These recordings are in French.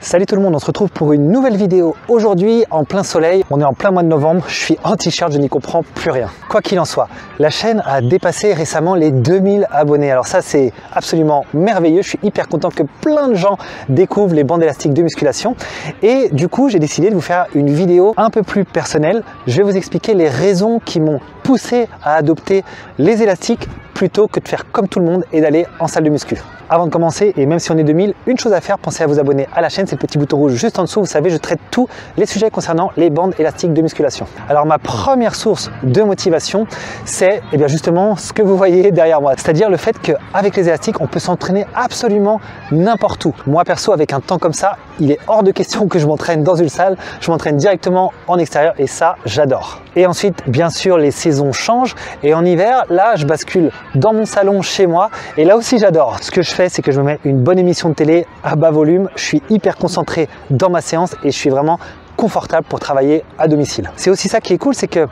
Salut tout le monde, on se retrouve pour une nouvelle vidéo aujourd'hui en plein soleil. On est en plein mois de novembre, je suis en t-shirt, je n'y comprends plus rien. Quoi qu'il en soit, la chaîne a dépassé récemment les 2000 abonnés. Alors ça c'est absolument merveilleux, je suis hyper content que plein de gens découvrent les bandes élastiques de musculation. Et du coup j'ai décidé de vous faire une vidéo un peu plus personnelle. Je vais vous expliquer les raisons qui m'ont poussé à adopter les élastiques plutôt que de faire comme tout le monde et d'aller en salle de muscu. Avant de commencer, et même si on est 2000, une chose à faire, pensez à vous abonner à la chaîne, c'est le petit bouton rouge juste en dessous. Vous savez, je traite tous les sujets concernant les bandes élastiques de musculation. Alors ma première source de motivation, c'est justement ce que vous voyez derrière moi, c'est-à-dire le fait qu'avec les élastiques, on peut s'entraîner absolument n'importe où. Moi perso, avec un temps comme ça, il est hors de question que je m'entraîne dans une salle, je m'entraîne directement en extérieur et ça, j'adore. Et ensuite, bien sûr, les saisons changent et en hiver, là, je bascule dans mon salon chez moi et là aussi, j'adore. Ce que je fais, c'est que je me mets une bonne émission de télé à bas volume, je suis hyper concentré dans ma séance et je suis vraiment confortable pour travailler à domicile. C'est aussi ça qui est cool, c'est que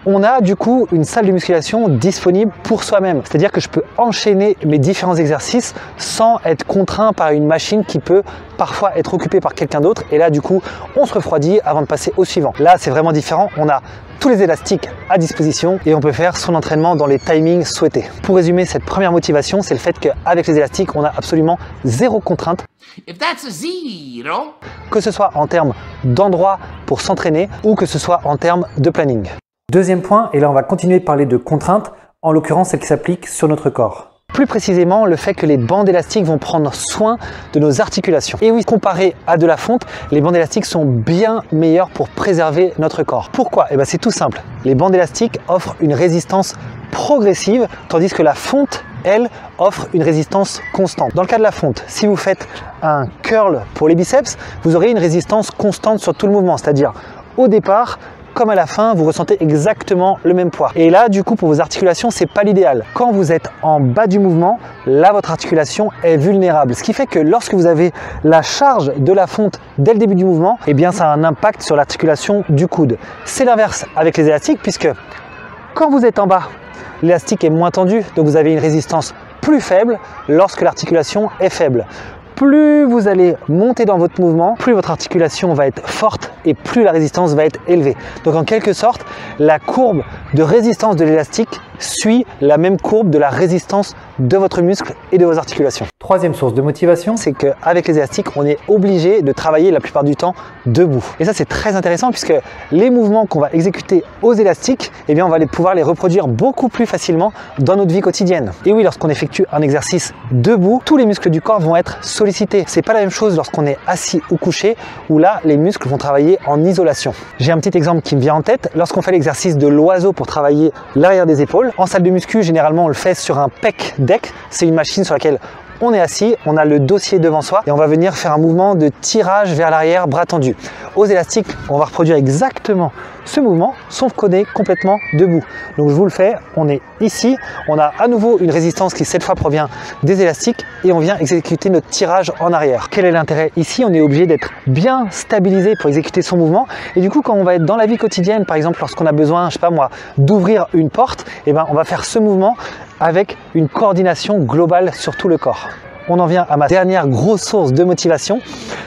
on a du coup une salle de musculation disponible pour soi-même. C'est-à-dire que je peux enchaîner mes différents exercices sans être contraint par une machine qui peut parfois être occupée par quelqu'un d'autre. Et là, du coup, on se refroidit avant de passer au suivant. Là, c'est vraiment différent. On a tous les élastiques à disposition et on peut faire son entraînement dans les timings souhaités. Pour résumer, cette première motivation, c'est le fait qu'avec les élastiques, on a absolument zéro contrainte. Que ce soit en termes d'endroit pour s'entraîner ou que ce soit en termes de planning. Deuxième point, et là on va continuer de parler de contraintes, en l'occurrence celles qui s'appliquent sur notre corps. Plus précisément, le fait que les bandes élastiques vont prendre soin de nos articulations. Et oui, comparé à de la fonte, les bandes élastiques sont bien meilleures pour préserver notre corps. Pourquoi? C'est tout simple. Les bandes élastiques offrent une résistance progressive, tandis que la fonte, elle, offre une résistance constante. Dans le cas de la fonte, si vous faites un curl pour les biceps, vous aurez une résistance constante sur tout le mouvement, c'est-à-dire au départ, comme à la fin, vous ressentez exactement le même poids. Et là, du coup, pour vos articulations, c'est pas l'idéal. Quand vous êtes en bas du mouvement, là, votre articulation est vulnérable. Ce qui fait que lorsque vous avez la charge de la fonte dès le début du mouvement, ça a un impact sur l'articulation du coude. C'est l'inverse avec les élastiques, puisque quand vous êtes en bas, l'élastique est moins tendu, donc vous avez une résistance plus faible lorsque l'articulation est faible. Plus vous allez monter dans votre mouvement, plus votre articulation va être forte et plus la résistance va être élevée. Donc en quelque sorte, la courbe de résistance de l'élastique suit la même courbe de la résistance de votre muscle et de vos articulations. Troisième source de motivation, c'est qu'avec les élastiques, on est obligé de travailler la plupart du temps debout. Et ça, c'est très intéressant puisque les mouvements qu'on va exécuter aux élastiques, on va pouvoir les reproduire beaucoup plus facilement dans notre vie quotidienne. Et oui, lorsqu'on effectue un exercice debout, tous les muscles du corps vont être sollicités. C'est pas la même chose lorsqu'on est assis ou couché, où là, les muscles vont travailler en isolation. J'ai un petit exemple qui me vient en tête. Lorsqu'on fait l'exercice de l'oiseau pour travailler l'arrière des épaules, en salle de muscu, généralement, on le fait sur un pec deck. C'est une machine sur laquelle on est assis, on a le dossier devant soi et on va venir faire un mouvement de tirage vers l'arrière, bras tendus. Aux élastiques, on va reproduire exactement ce mouvement, sauf qu'on est complètement debout. Donc je vous le fais, on est ici, on a à nouveau une résistance qui cette fois provient des élastiques et on vient exécuter notre tirage en arrière. Quel est l'intérêt ici? On est obligé d'être bien stabilisé pour exécuter son mouvement et du coup quand on va être dans la vie quotidienne, par exemple lorsqu'on a besoin, je sais pas moi, d'ouvrir une porte, on va faire ce mouvement avec une coordination globale sur tout le corps. On en vient à ma dernière grosse source de motivation,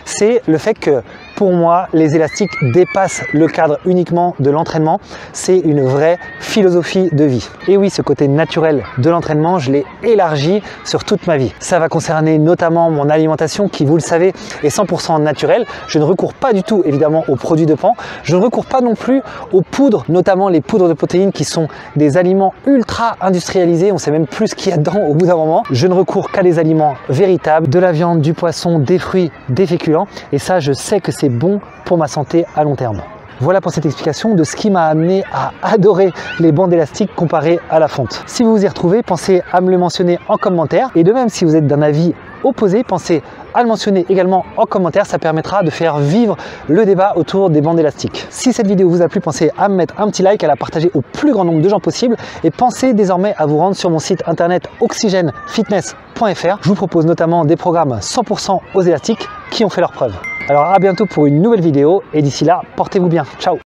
c'est le fait que pour moi, les élastiques dépassent le cadre uniquement de l'entraînement. C'est une vraie philosophie de vie. Et oui, ce côté naturel de l'entraînement, je l'ai élargi sur toute ma vie. Ça va concerner notamment mon alimentation qui, vous le savez, est 100% naturelle. Je ne recours pas du tout, évidemment, aux produits de pan. Je ne recours pas non plus aux poudres, notamment les poudres de protéines qui sont des aliments ultra industrialisés. On sait même plus ce qu'il y a dedans au bout d'un moment. Je ne recours qu'à des aliments véritables, de la viande, du poisson, des fruits, des féculents. Et ça, je sais que c'est bon pour ma santé à long terme. Voilà pour cette explication de ce qui m'a amené à adorer les bandes élastiques comparées à la fonte. Si vous vous y retrouvez, pensez à me le mentionner en commentaire. Et de même, si vous êtes d'un avis opposé, pensez à le mentionner également en commentaire. Ça permettra de faire vivre le débat autour des bandes élastiques. Si cette vidéo vous a plu, pensez à me mettre un petit like, à la partager au plus grand nombre de gens possible. Et pensez désormais à vous rendre sur mon site internet oxygenefitness.fr. Je vous propose notamment des programmes 100% aux élastiques qui ont fait leurs preuves. Alors à bientôt pour une nouvelle vidéo et d'ici là, portez-vous bien. Ciao!